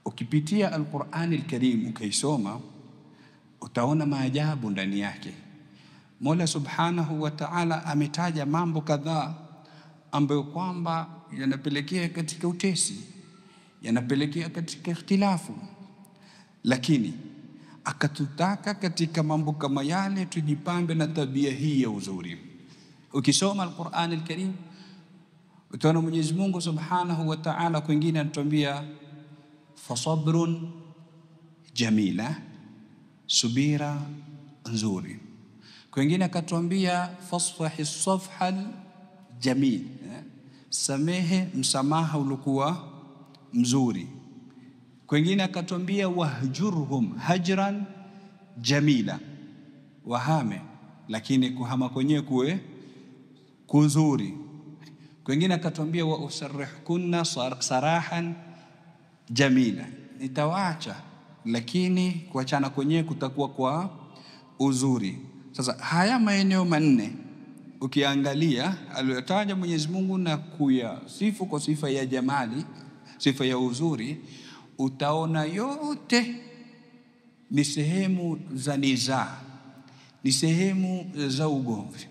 Ukipitia Al-Qur'an Al-Karim ukaisoma, utaona maajabu ndani yake. Mola Subhanahu wa Ta'ala ametaja mambo kadhaa ambayo kwamba yanapelekea katika utesi, yanapelekea katika ikhtilafu, lakini akatutaka katika mambo kama yale tujipambe na tabia hii ya uzuri. Ukisoma Al-Qur'an Al-Karim utaona Mwenyezi Mungu Subhanahu wa Ta'ala kwingine anatuambia fasabrun jamila, subira nzuri. Kwingine akatuambia fasfahi safhal jamil, samehe msamaha ulikuwa mzuri. Kwingine akatuambia wahjurhum hajran jamila, wahame lakini kuhama kwenyewe kuwe kuzuri. Kwingine akatuambia wa usarrihkunna sarahan jamila, nitawaacha lakini kuachana kwenyewe kutakuwa kwa uzuri. Sasa haya maeneo manne ukiangalia aliyotaja Mwenyezi Mungu na kuyasifu kwa sifa ya jamali, sifa ya uzuri, utaona yote ni sehemu za nizaa, ni sehemu za ugomvi.